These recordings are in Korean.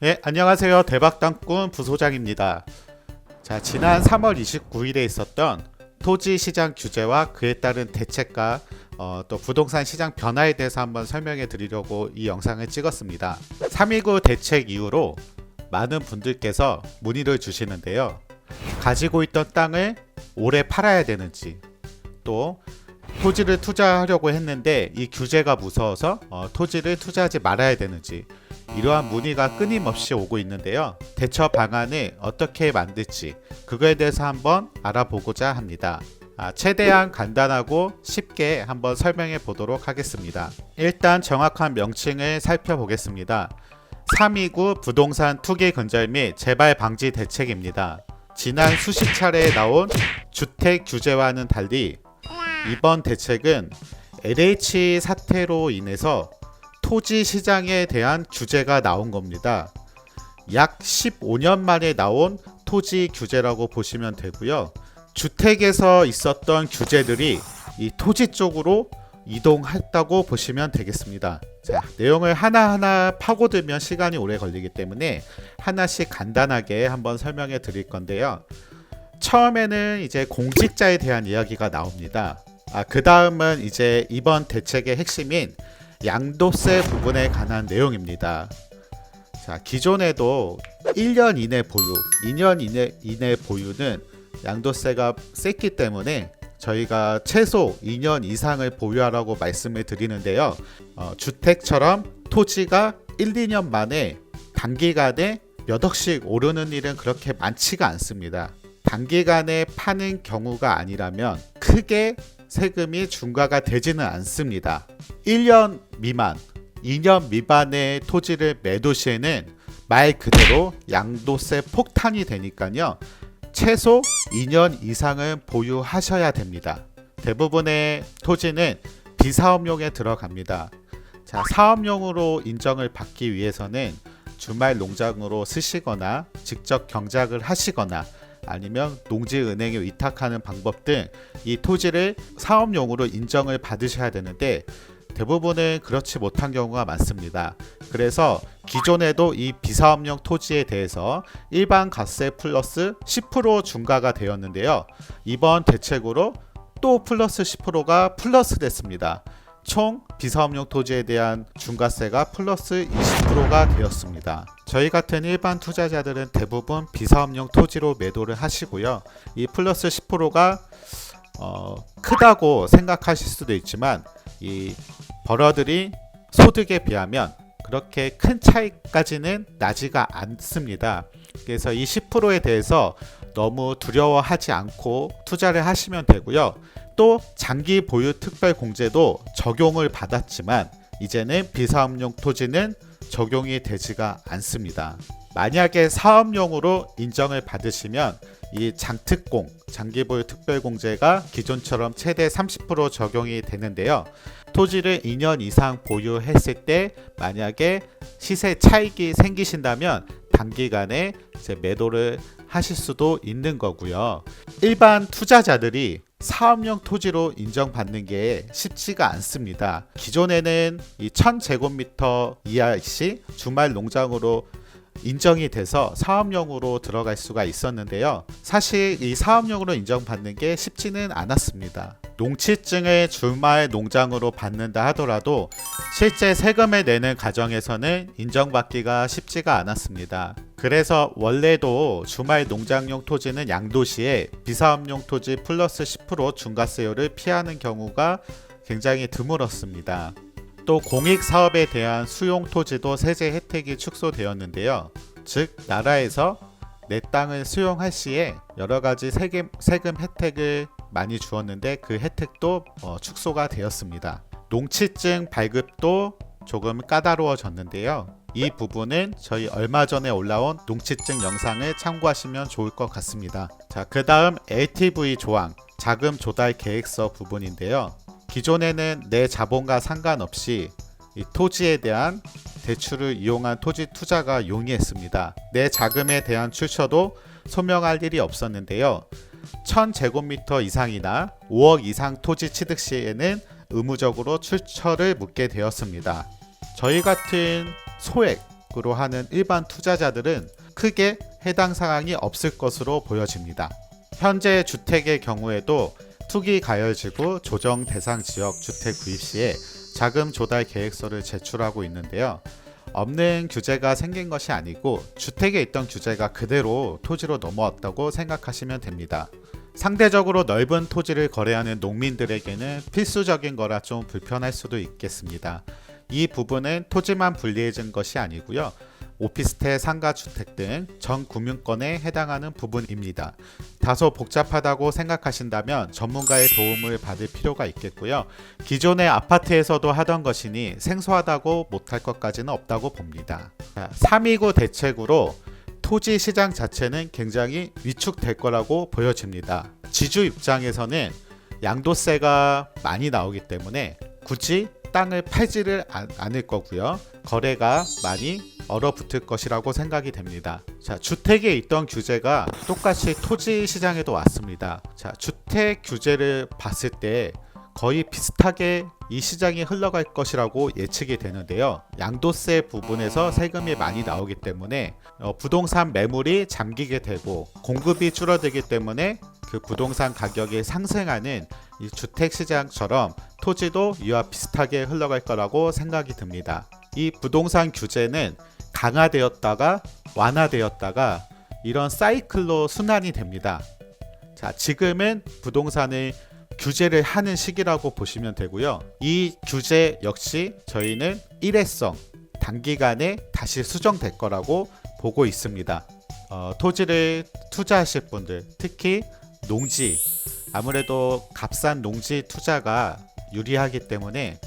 네, 안녕하세요. 대박땅꾼 부소장입니다. 자, 지난 3월 29일에 있었던 토지시장 규제와 그에 따른 대책과 또 부동산 시장 변화에 대해서 한번 설명해 드리려고 이 영상을 찍었습니다. 3.19 대책 이후로 많은 분들께서 문의를 주시는데요. 가지고 있던 땅을 올해 팔아야 되는지, 또 토지를 투자하려고 했는데 이 규제가 무서워서 토지를 투자하지 말아야 되는지, 이러한 문의가 끊임없이 오고 있는데요. 대처 방안을 어떻게 만들지 그거에 대해서 한번 알아보고자 합니다. 최대한 간단하고 쉽게 한번 설명해 보도록 하겠습니다. 일단 정확한 명칭을 살펴보겠습니다. 3.29 부동산 투기 근절 및 재발 방지 대책입니다. 지난 수십 차례에 나온 주택 규제와는 달리 이번 대책은 LH 사태로 인해서 토지 시장에 대한 규제가 나온 겁니다. 약 15년 만에 나온 토지 규제라고 보시면 되고요. 주택에서 있었던 규제들이 이 토지 쪽으로 이동했다고 보시면 되겠습니다. 자, 내용을 하나하나 파고들면 시간이 오래 걸리기 때문에 하나씩 간단하게 한번 설명해 드릴 건데요. 처음에는 이제 공직자에 대한 이야기가 나옵니다. 그 다음은 이제 이번 대책의 핵심인 양도세 부분에 관한 내용입니다. 자, 기존에도 1년 이내 보유, 2년 이내 보유는 양도세가 셌기 때문에 저희가 최소 2년 이상을 보유하라고 말씀을 드리는데요. 주택처럼 토지가 1, 2년 만에 단기간에 몇 억씩 오르는 일은 그렇게 많지가 않습니다. 단기간에 파는 경우가 아니라면 크게 세금이 중과가 되지는 않습니다. 1년 미만, 2년 미만의 토지를 매도 시에는 말 그대로 양도세 폭탄이 되니까요. 최소 2년 이상은 보유하셔야 됩니다. 대부분의 토지는 비사업용에 들어갑니다. 자, 사업용으로 인정을 받기 위해서는 주말 농장으로 쓰시거나 직접 경작을 하시거나 아니면 농지은행에 위탁하는 방법 등 이 토지를 사업용으로 인정을 받으셔야 되는데 대부분은 그렇지 못한 경우가 많습니다. 그래서 기존에도 이 비사업용 토지에 대해서 일반 과세 플러스 10% 중과가 되었는데요. 이번 대책으로 또 플러스 10%가 플러스 됐습니다. 총 비사업용 토지에 대한 중과세가 플러스 20%가 되었습니다. 저희 같은 일반 투자자들은 대부분 비사업용 토지로 매도를 하시고요. 이 플러스 10%가 크다고 생각하실 수도 있지만 이 벌어들인 소득에 비하면 그렇게 큰 차이까지는 나지가 않습니다. 그래서 이 10%에 대해서 너무 두려워하지 않고 투자를 하시면 되고요. 또 장기 보유 특별 공제도 적용을 받았지만 이제는 비사업용 토지는 적용이 되지가 않습니다. 만약에 사업용으로 인정을 받으시면 이 장특공, 장기 보유 특별 공제가 기존처럼 최대 30% 적용이 되는데요. 토지를 2년 이상 보유했을 때 만약에 시세 차익이 생기신다면 단기간에 이제 매도를 하실 수도 있는 거고요. 일반 투자자들이 사업용 토지로 인정받는 게 쉽지가 않습니다. 기존에는 이 1000제곱미터 이하시 주말 농장으로 인정이 돼서 사업용으로 들어갈 수가 있었는데요. 사실 이 사업용으로 인정받는 게 쉽지는 않았습니다. 농취증을 주말 농장으로 받는다 하더라도 실제 세금을 내는 과정에서는 인정받기가 쉽지가 않았습니다. 그래서 원래도 주말 농장용 토지는 양도시에 비사업용 토지 플러스 10% 중과세율을 피하는 경우가 굉장히 드물었습니다. 또 공익사업에 대한 수용 토지도 세제 혜택이 축소되었는데요. 즉 나라에서 내 땅을 수용할 시에 여러가지 세금 혜택을 많이 주었는데 그 혜택도 축소가 되었습니다. 농취증 발급도 조금 까다로워졌는데요. 이 부분은 저희 얼마 전에 올라온 농취증 영상을 참고하시면 좋을 것 같습니다. 자, 그 다음 LTV 조항, 자금 조달 계획서 부분인데요. 기존에는 내 자본과 상관없이 이 토지에 대한 대출을 이용한 토지 투자가 용이했습니다. 내 자금에 대한 출처도 소명할 일이 없었는데요. 1000제곱미터 이상이나 5억 이상 토지 취득 시에는 의무적으로 출처를 묻게 되었습니다. 저희 같은 소액 목적으로 하는 일반 투자자들은 크게 해당 사항이 없을 것으로 보여집니다. 현재 주택의 경우에도 투기 가열지구 조정 대상 지역 주택 구입 시에 자금 조달 계획서를 제출하고 있는데요. 없는 규제가 생긴 것이 아니고 주택에 있던 규제가 그대로 토지로 넘어왔다고 생각하시면 됩니다. 상대적으로 넓은 토지를 거래하는 농민들에게는 필수적인 거라 좀 불편할 수도 있겠습니다. 이 부분은 토지만 불리해진 것이 아니고요. 오피스텔, 상가주택 등 전 구민권에 해당하는 부분입니다. 다소 복잡하다고 생각하신다면 전문가의 도움을 받을 필요가 있겠고요. 기존의 아파트에서도 하던 것이니 생소하다고 못할 것까지는 없다고 봅니다. 329 대책으로 토지 시장 자체는 굉장히 위축될 거라고 보여집니다. 지주 입장에서는 양도세가 많이 나오기 때문에 굳이 땅을 팔지를 않을 거고요. 거래가 많이 얼어붙을 것이라고 생각이 됩니다. 자, 주택에 있던 규제가 똑같이 토지 시장에도 왔습니다. 자, 주택 규제를 봤을 때 거의 비슷하게 이 시장이 흘러갈 것이라고 예측이 되는데요. 양도세 부분에서 세금이 많이 나오기 때문에 부동산 매물이 잠기게 되고 공급이 줄어들기 때문에 그 부동산 가격이 상승하는 이 주택 시장처럼 토지도 이와 비슷하게 흘러갈 거라고 생각이 듭니다. 이 부동산 규제는 강화되었다가 완화되었다가 이런 사이클로 순환이 됩니다. 자, 지금은 부동산을 규제를 하는 시기라고 보시면 되고요. 이 규제 역시 저희는 일회성, 단기간에 다시 수정될 거라고 보고 있습니다. 토지를 투자하실 분들, 특히 농지, 아무래도 값싼 농지 투자가 유리하기 때문에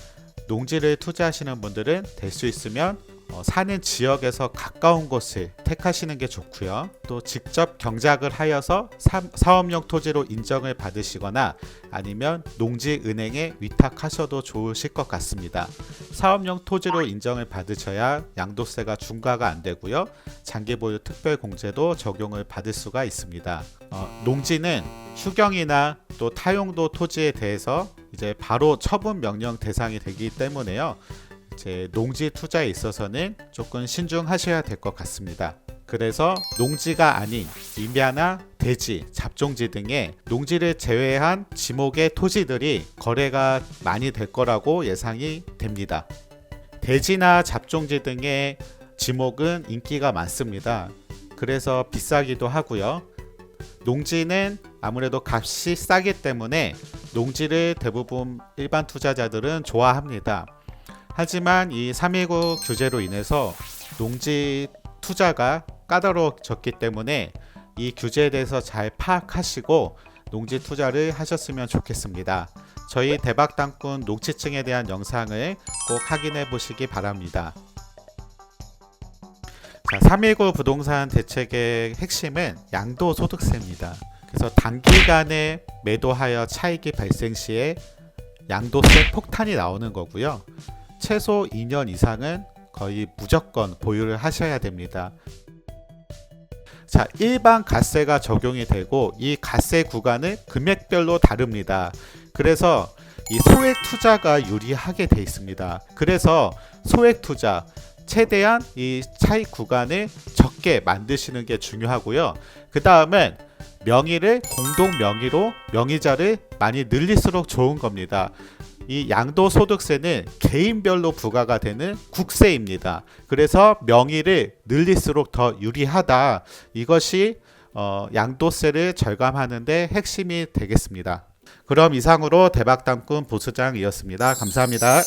농지를 투자하시는 분들은 될 수 있으면 사는 지역에서 가까운 곳을 택하시는 게 좋고요. 또 직접 경작을 하여서 사업용 토지로 인정을 받으시거나 아니면 농지은행에 위탁하셔도 좋으실 것 같습니다. 사업용 토지로 인정을 받으셔야 양도세가 중과가 안 되고요. 장기 보유 특별공제도 적용을 받을 수가 있습니다. 농지는 휴경이나 또 타용도 토지에 대해서 이제 바로 처분 명령 대상이 되기 때문에요. 제 농지 투자에 있어서는 조금 신중하셔야 될 것 같습니다. 그래서 농지가 아닌 임야나 대지, 잡종지 등의 농지를 제외한 지목의 토지들이 거래가 많이 될 거라고 예상이 됩니다. 대지나 잡종지 등의 지목은 인기가 많습니다. 그래서 비싸기도 하고요. 농지는 아무래도 값이 싸기 때문에 농지를 대부분 일반 투자자들은 좋아합니다. 하지만 이 319 규제로 인해서 농지 투자가 까다로워졌기 때문에 이 규제에 대해서 잘 파악하시고 농지 투자를 하셨으면 좋겠습니다. 저희 대박땅꾼 농지층에 대한 영상을 꼭 확인해 보시기 바랍니다. 자, 319 부동산 대책의 핵심은 양도소득세입니다. 그래서 단기간에 매도하여 차익이 발생 시에 양도세 폭탄이 나오는 거고요. 최소 2년 이상은 거의 무조건 보유를 하셔야 됩니다. 자, 일반 갓세가 적용이 되고 이 갓세 구간은 금액별로 다릅니다. 그래서 이 소액 투자가 유리하게 돼 있습니다. 그래서 소액 투자 최대한 이 차익 구간을 적게 만드시는 게 중요하고요. 그 다음은 명의를 공동 명의로 명의자를 많이 늘릴수록 좋은 겁니다. 이 양도소득세는 개인별로 부과가 되는 국세입니다. 그래서 명의를 늘릴수록 더 유리하다. 이것이 양도세를 절감하는 데 핵심이 되겠습니다. 그럼 이상으로 대박땅꾼 보수장이었습니다. 감사합니다.